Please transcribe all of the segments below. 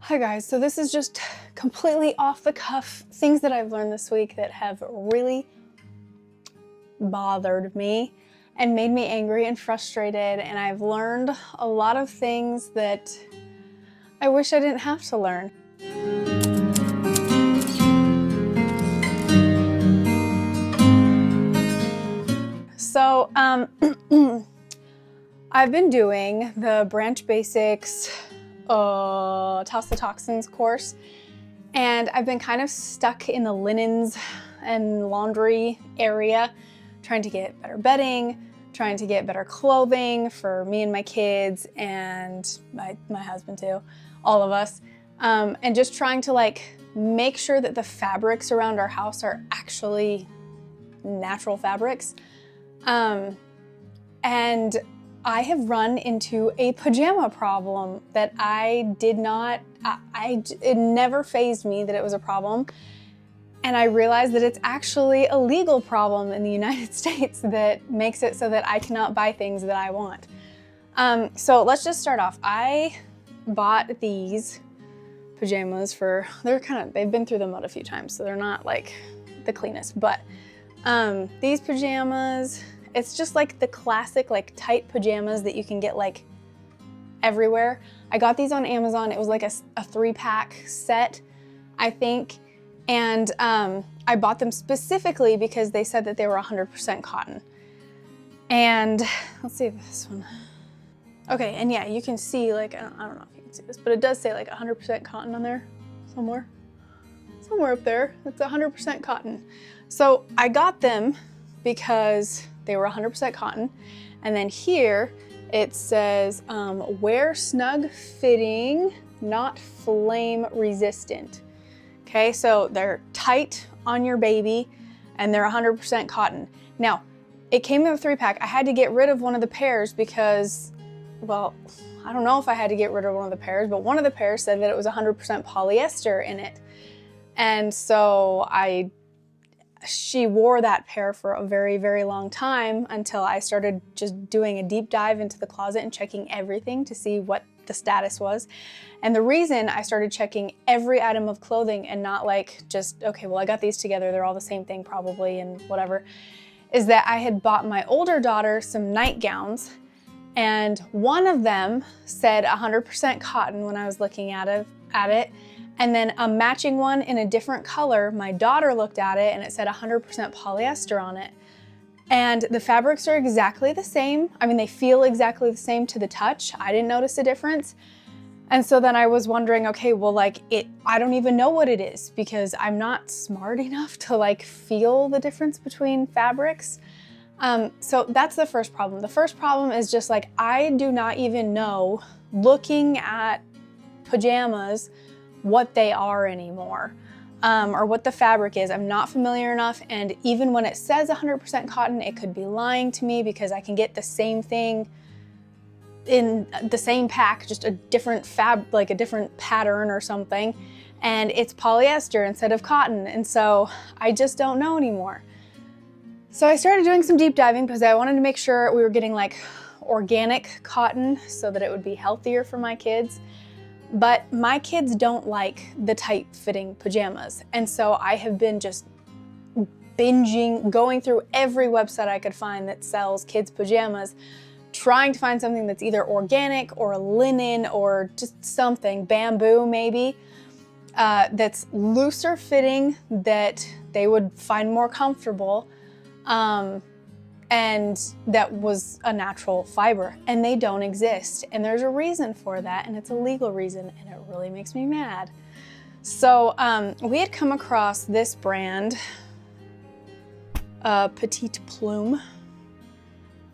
Hi guys, so this is just completely off the cuff things that I've learned this week that have really bothered me and made me angry and frustrated, and I've learned a lot of things that I wish I didn't have to learn. So I've been doing the Branch Basics Toss the Toxins course, and I've been kind of stuck in the linens and laundry area, trying to get better bedding, trying to get better clothing for me and my kids and my husband too, all of us, and just trying to make sure that the fabrics around our house are actually natural fabrics. And I have run into a pajama problem that it never fazed me that it was a problem. And I realized that it's actually a legal problem in the United States that makes it so that I cannot buy things that I want. So let's just start off. I bought these pajamas they've been through the mud a few times, so they're not like the cleanest, but these pajamas, it's just like the classic tight pajamas that you can get everywhere. I got these on Amazon. It was like a 3-pack set, I think. And I bought them specifically because they said that they were 100% cotton. And let's see if this one. Okay, and yeah, you can see I don't know if you can see this, but it does say 100% cotton on there somewhere. Somewhere up there, it's 100% cotton. So I got them because they were 100% cotton. And then here it says, wear snug fitting, not flame resistant. Okay, so they're tight on your baby and they're 100% cotton. Now, it came in a 3-pack. I had to get rid of one of the pairs because, well, I don't know if I had to get rid of one of the pairs, but one of the pairs said that it was 100% polyester in it. And so she wore that pair for a very, very long time until I started just doing a deep dive into the closet and checking everything to see what the status was. And the reason I started checking every item of clothing and not just, okay, well, I got these together, they're all the same thing probably and whatever, is that I had bought my older daughter some nightgowns, and one of them said 100% cotton when I was looking at it. And then a matching one in a different color, my daughter looked at it and it said 100% polyester on it. And the fabrics are exactly the same. I mean, they feel exactly the same to the touch. I didn't notice a difference. And so then I was wondering, okay, well, I don't even know what it is because I'm not smart enough to feel the difference between fabrics. So that's the first problem. The first problem is just I do not even know, looking at pajamas, what they are anymore, or what the fabric is. I'm not familiar enough, and even when it says 100% cotton, it could be lying to me because I can get the same thing in the same pack, just a different a different pattern or something, and it's polyester instead of cotton, and so I just don't know anymore. So I started doing some deep diving because I wanted to make sure we were getting organic cotton so that it would be healthier for my kids. But my kids don't like the tight fitting pajamas. And so I have been just binging, going through every website I could find that sells kids pajamas, trying to find something that's either organic or linen or just something, bamboo maybe, that's looser fitting, that they would find more comfortable, and that was a natural fiber, and they don't exist. And there's a reason for that, and it's a legal reason, and it really makes me mad. So we had come across this brand, Petite Plume,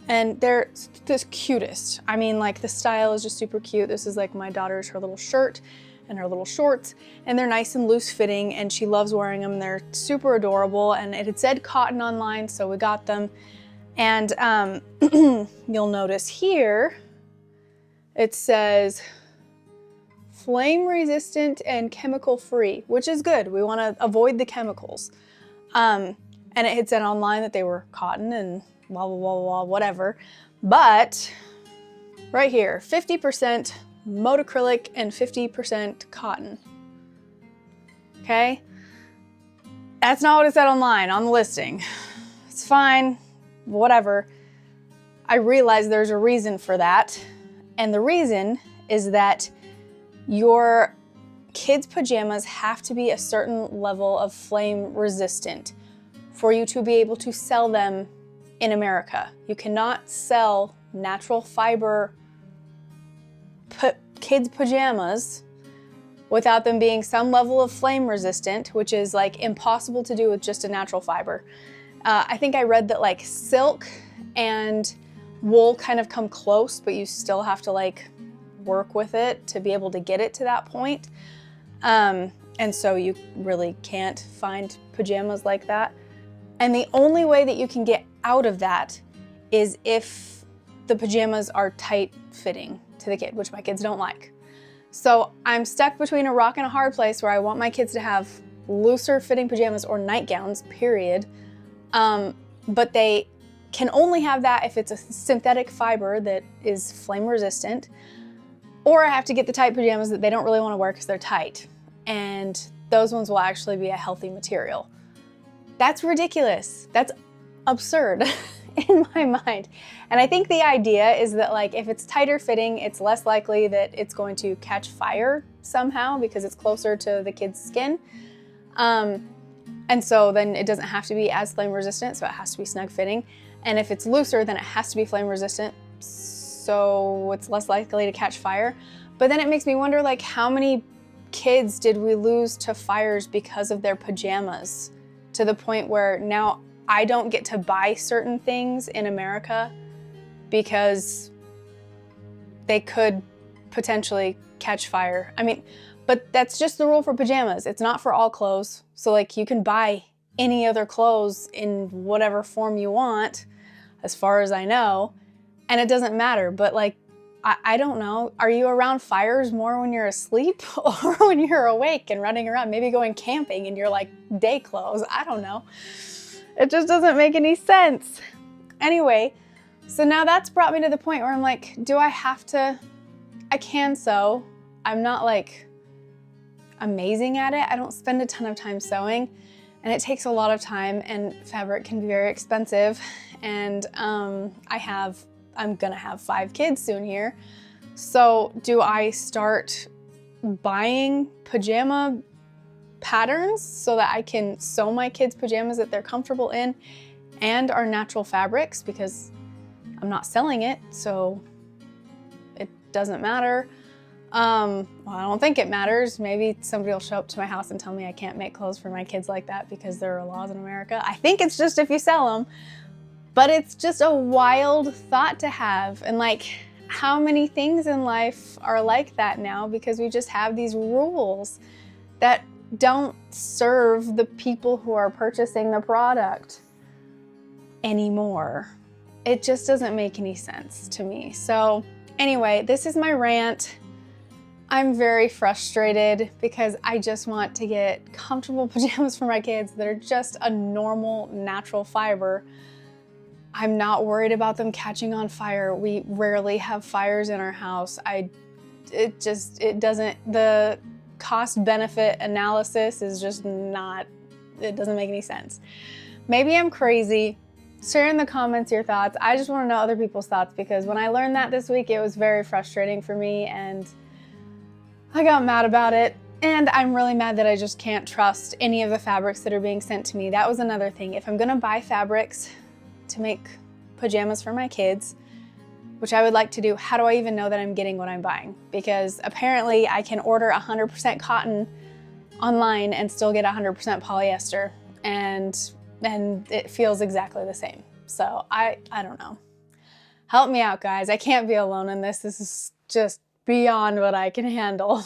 and they're the cutest. I mean, the style is just super cute. This is my daughter's, her little shirt and her little shorts, and they're nice and loose fitting, and she loves wearing them. They're super adorable, and it had said cotton online, so we got them. And you'll notice here, it says flame resistant and chemical free, which is good. We want to avoid the chemicals. And it had said online that they were cotton and blah, blah, blah, blah, whatever. But right here, 50% modacrylic and 50% cotton. Okay? That's not what it said online on the listing. It's fine, whatever. I realize there's a reason for that. And the reason is that your kids' pajamas have to be a certain level of flame resistant for you to be able to sell them in America. You cannot sell natural fiber kids' pajamas without them being some level of flame resistant, which is like impossible to do with just a natural fiber. I think I read that like silk and wool kind of come close, but you still have to like work with it to be able to get it to that point. And so you really can't find pajamas like that. And the only way that you can get out of that is if the pajamas are tight fitting to the kid, which my kids don't like. So I'm stuck between a rock and a hard place where I want my kids to have looser fitting pajamas or nightgowns, period. But they can only have that if it's a synthetic fiber that is flame resistant, or I have to get the tight pajamas that they don't really want to wear because they're tight. And those ones will actually be a healthy material. That's ridiculous. That's absurd in my mind. And I think the idea is that like if it's tighter fitting, it's less likely that it's going to catch fire somehow because it's closer to the kid's skin. And so then it doesn't have to be as flame resistant, so it has to be snug fitting. And if it's looser, then it has to be flame resistant, so it's less likely to catch fire. But then it makes me wonder, like, how many kids did we lose to fires because of their pajamas, to the point where now I don't get to buy certain things in America because they could potentially catch fire. I mean, but that's just the rule for pajamas. It's not for all clothes. So like you can buy any other clothes in whatever form you want, as far as I know, and it doesn't matter. But like, I don't know, are you around fires more when you're asleep or when you're awake and running around, maybe going camping in your like day clothes? I don't know. It just doesn't make any sense. Anyway, so now that's brought me to the point where I'm like, do I have to? I can sew. I'm not like amazing at it. I don't spend a ton of time sewing, and it takes a lot of time, and fabric can be very expensive. And I'm gonna have 5 kids soon here. So do I start buying pajama patterns so that I can sew my kids' pajamas that they're comfortable in and are natural fabrics, because I'm not selling it, so it doesn't matter. Well, I don't think it matters. Maybe somebody will show up to my house and tell me I can't make clothes for my kids like that because there are laws in America. I think it's just if you sell them, but it's just a wild thought to have. And like, how many things in life are like that now because we just have these rules that don't serve the people who are purchasing the product anymore. It just doesn't make any sense to me. So anyway, this is my rant. I'm very frustrated because I just want to get comfortable pajamas for my kids that are just a normal, natural fiber. I'm not worried about them catching on fire. We rarely have fires in our house. The cost-benefit analysis is just not, it doesn't make any sense. Maybe I'm crazy. Share in the comments your thoughts. I just want to know other people's thoughts, because when I learned that this week, it was very frustrating for me and I got mad about it. And I'm really mad that I just can't trust any of the fabrics that are being sent to me. That was another thing. If I'm gonna buy fabrics to make pajamas for my kids, which I would like to do, how do I even know that I'm getting what I'm buying? Because apparently I can order 100% cotton online and still get 100% polyester, and it feels exactly the same. So I don't know. Help me out, guys. I can't be alone in this. This is just beyond what I can handle.